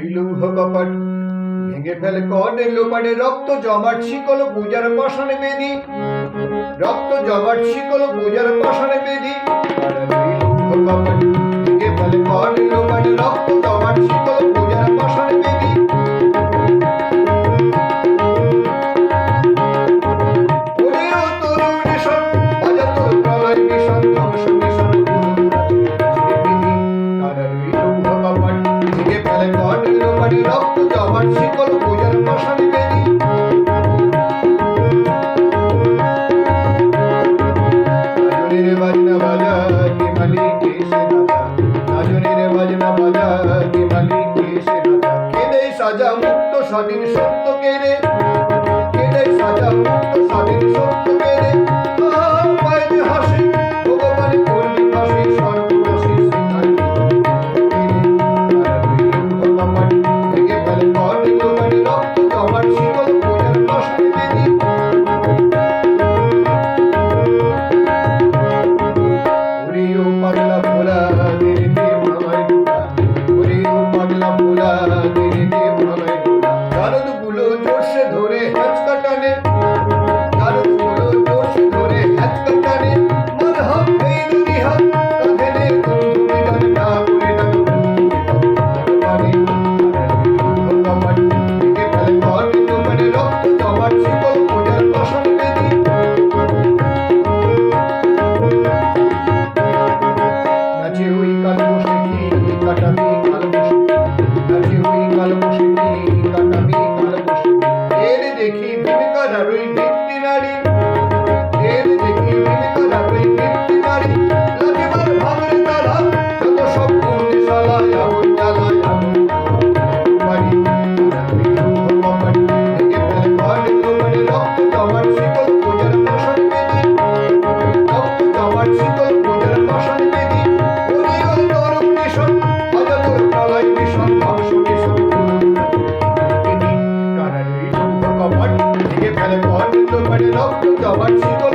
লৌহ কপাট ভেঙে ফেলে কর্ণের লোপাটে রক্ত জমাট শিকল পূজার পাষাণে বেদি রক্ত জমাট শিকল পূজার পাষাণে বেদি লৌহ কপাট ভেঙে ফেলে কর্ণের লোপাটে রক্ত জমাট শিকল পূজার পাষাণে বেদি রক্ত জমাট শিকল পূজার পাষাণে বেদি রাজনের বাজনা বাজা কে মালিক এসে রাজা রাজনের বাজনা বাজা কে মালিক এসে রাজা কে দেয় সাজা মুক্ত স্বাধীন সত্য কে রে কে দেয় সাজা মুক্ত স্বাধীন সত্য কে রে পায় যে হাসি ভগবানের করবি ফাঁসি সর্বনাশী শিখাই রক্ত জমাট শিকল পূজার পাষাণে বেদি ওরে ও পাগলা ভোলা দেরে দে ভাঙায় ডোলা ওরে ও পাগলা ভোলা দেরে দে ভাঙায় ডোলা গারদগুলো জোরসে ধরে হ্যাঁচকা টানে গারদগুলো জোরসে ধরে হ্যাঁচকা টানে মার হাত এই দুই হাত কাঁধে নে বন্ধু মিলন না করে ডাক রক্ত জমাট শিকল পূজার পাষাণে বেদি নাচে ওই কাল বসে কি কাটাবি কাল বসে নাচে ওই কাল বসে কি কাটাবি কাল বসে এর দেখি ভূমিকা রই দীপ্তি নারী এর দেখি ভূমিকা রই দীপ্তি নারী লাগে মার ভাঙরে তারা যত সব বন্দি শালায় আগুন জ্বালায় আগুন বাড়ি রক্ত জমাট শিকল পূজার পাষাণে বেদি রক্ত জমাট শিকল পূজার পাষাণে বেদি ওরে ওই নরক নিশন অজাতর প্রলয় মিশন ধ্বংস মিশন কারণ এই লৌহ কপাট ভেঙে ফেলে কর্ণের লোপাটে রক্ত জমাট শিকল